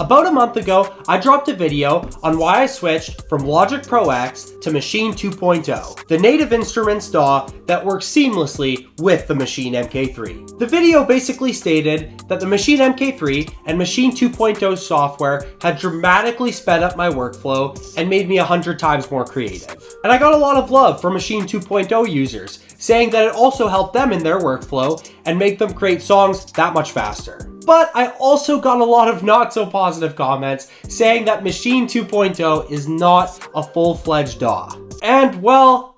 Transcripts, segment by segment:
About a month ago, I dropped a video on why I switched from Logic Pro X to Maschine 2.0, the native instruments DAW that works seamlessly with the Maschine MK3. The video basically stated that the Maschine MK3 and Maschine 2.0 software had dramatically sped up my workflow and made me 100 times more creative. And I got a lot of love from Maschine 2.0 users, saying that it also helped them in their workflow and make them create songs that much faster. But I also got a lot of not so positive comments saying that Maschine 2.0 is not a full-fledged DAW. And well,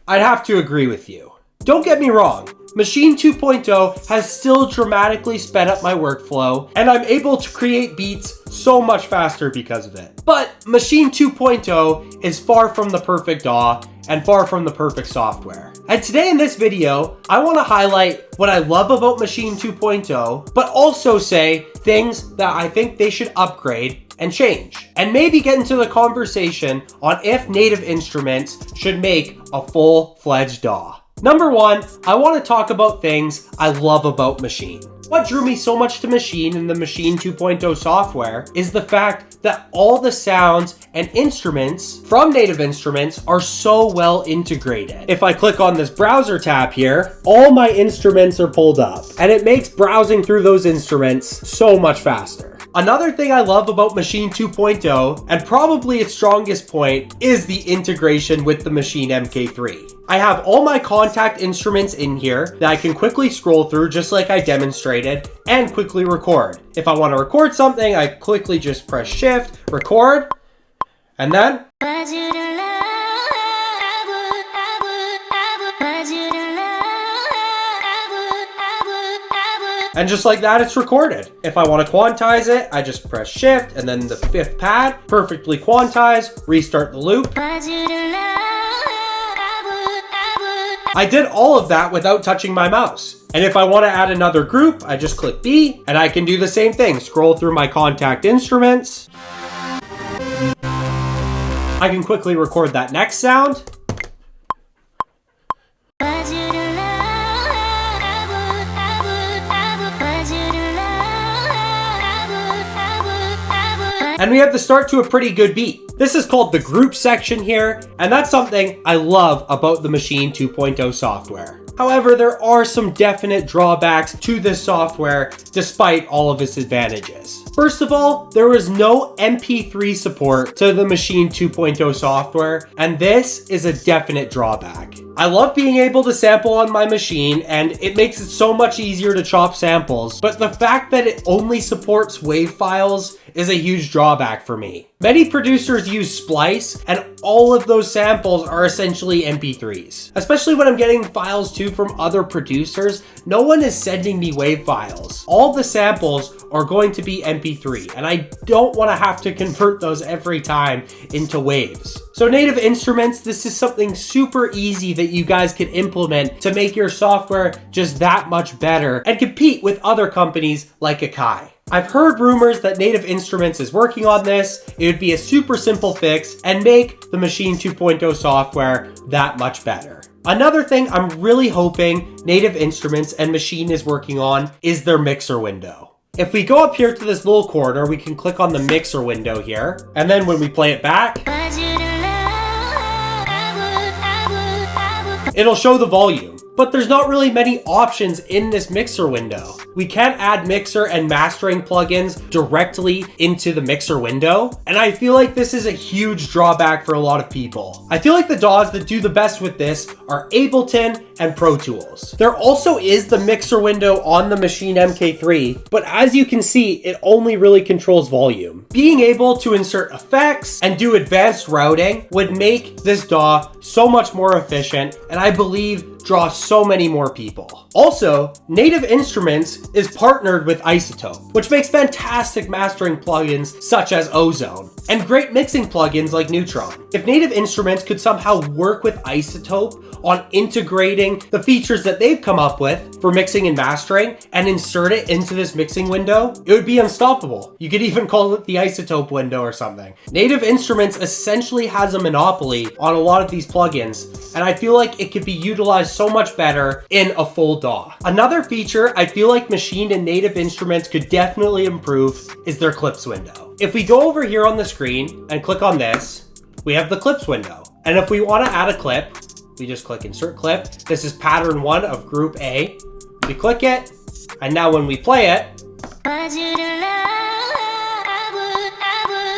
I'd have to agree with you. Don't get me wrong, Maschine 2.0 has still dramatically sped up my workflow, and I'm able to create beats so much faster because of it. But Maschine 2.0 is far from the perfect DAW and far from the perfect software. And today in this video, I want to highlight what I love about Maschine 2.0, but also say things that I think they should upgrade and change. And maybe get into the conversation on if Native Instruments should make a full-fledged DAW. Number one, I want to talk about things I love about Maschine. What drew me so much to Maschine and the Maschine 2.0 software is the fact that all the sounds and instruments from Native Instruments are so well integrated. If I click on this browser tab here, all my instruments are pulled up, and it makes browsing through those instruments so much faster. Another thing I love about Maschine 2.0, and probably its strongest point, is the integration with the Maschine MK3. I have all my contact instruments in here that I can quickly scroll through just like I demonstrated and quickly record. If I want to record something, I quickly just press Shift, record, and then and just like that, it's recorded. If I want to quantize it, I just press Shift and then the 5th pad, perfectly quantize, restart the loop. I did all of that without touching my mouse. And if I want to add another group, I just click B and I can do the same thing. Scroll through my contact instruments. I can quickly record that next sound. And we have the start to a pretty good beat. This is called the group section here, and that's something I love about the Maschine 2.0 software. However, there are some definite drawbacks to this software despite all of its advantages. First of all, there is no MP3 support to the Maschine 2.0 software, and this is a definite drawback. I love being able to sample on my machine, and it makes it so much easier to chop samples, but the fact that it only supports WAV files is a huge drawback for me. Many producers use Splice, and all of those samples are essentially MP3s. Especially when I'm getting files too from other producers, no one is sending me WAV files. All the samples are going to be MP3, and I don't want to have to convert those every time into waves. So Native Instruments, this is something super easy that you guys can implement to make your software just that much better and compete with other companies like Akai. I've heard rumors that Native Instruments is working on this. It would be a super simple fix and make the Maschine 2.0 software that much better. Another thing I'm really hoping Native Instruments and Maschine is working on is their mixer window. If we go up here to this little corner, we can click on the mixer window here. And then when we play it back, it'll show the volume. But there's not really many options in this mixer window. We can't add mixer and mastering plugins directly into the mixer window, and I feel like this is a huge drawback for a lot of people. I feel like the DAWs that do the best with this are Ableton and Pro Tools. There also is the mixer window on the Maschine MK3, but as you can see, it only really controls volume. Being able to insert effects and do advanced routing would make this DAW so much more efficient, and I believe draw so many more people. Also, Native Instruments is partnered with iZotope, which makes fantastic mastering plugins such as Ozone, and great mixing plugins like Neutron. If Native Instruments could somehow work with iZotope on integrating the features that they've come up with for mixing and mastering and insert it into this mixing window, it would be unstoppable. You could even call it the iZotope window or something. Native Instruments essentially has a monopoly on a lot of these plugins, and I feel like it could be utilized so much better in a full DAW. Another feature I feel like Maschine and Native Instruments could definitely improve is their clips window. If we go over here on the screen and click on this, we have the clips window. And if we want to add a clip, we just click insert clip. This is pattern 1 of group A. We click it, and now when we play it,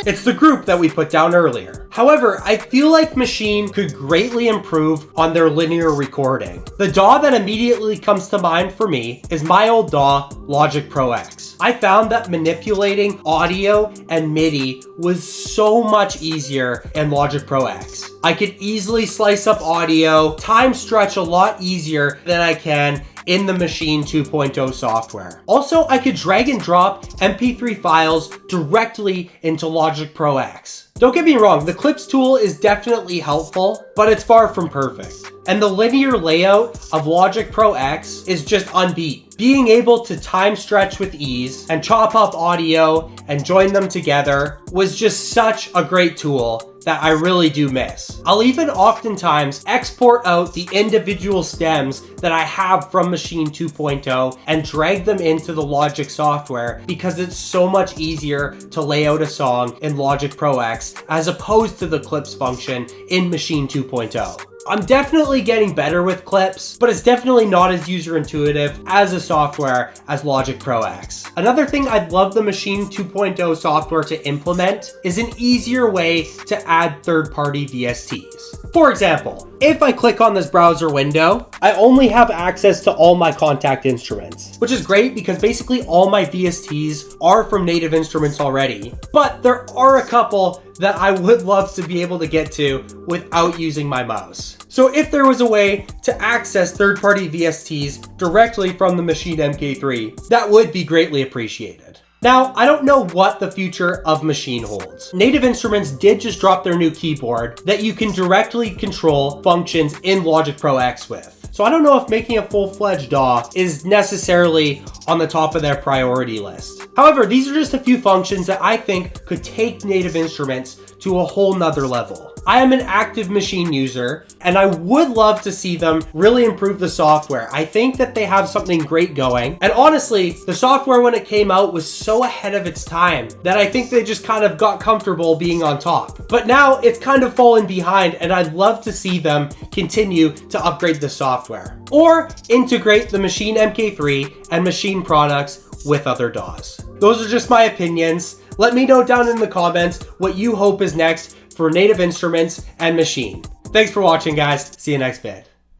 it's the group that we put down earlier. However, I feel like Maschine could greatly improve on their linear recording. The DAW that immediately comes to mind for me is my old DAW, Logic Pro X. I found that manipulating audio and MIDI was so much easier in Logic Pro X. I could easily slice up audio, time stretch a lot easier than I can in the Maschine 2.0 software. Also, I could drag and drop MP3 files directly into Logic Pro X. Don't get me wrong, the clips tool is definitely helpful, but it's far from perfect. And the linear layout of Logic Pro X is just unbeat. Being able to time stretch with ease and chop up audio and join them together was just such a great tool that I really do miss. I'll even oftentimes export out the individual stems that I have from Maschine 2.0 and drag them into the Logic software because it's so much easier to lay out a song in Logic Pro X as opposed to the clips function in Maschine 2.0. I'm definitely getting better with clips, but it's definitely not as user intuitive as a software as Logic Pro X. Another thing I'd love the Maschine 2.0 software to implement is an easier way to add third-party VSTs. For example, if I click on this browser window, I only have access to all my contact instruments, which is great because basically all my VSTs are from Native Instruments already, but there are a couple that I would love to be able to get to without using my mouse. So if there was a way to access third-party VSTs directly from the Maschine MK3, that would be greatly appreciated. Now, I don't know what the future of Maschine holds. Native Instruments did just drop their new keyboard that you can directly control functions in Logic Pro X with. So I don't know if making a full-fledged DAW is necessarily on the top of their priority list. However, these are just a few functions that I think could take Native Instruments to a whole nother level. I am an active Maschine user, and I would love to see them really improve the software. I think that they have something great going. And honestly, the software when it came out was so ahead of its time that I think they just kind of got comfortable being on top. But now it's kind of fallen behind, and I'd love to see them continue to upgrade the software or integrate the Maschine MK3 and Maschine products with other DAWs. Those are just my opinions. Let me know down in the comments what you hope is next for Native Instruments and Maschine. Thanks for watching, guys. See you next vid.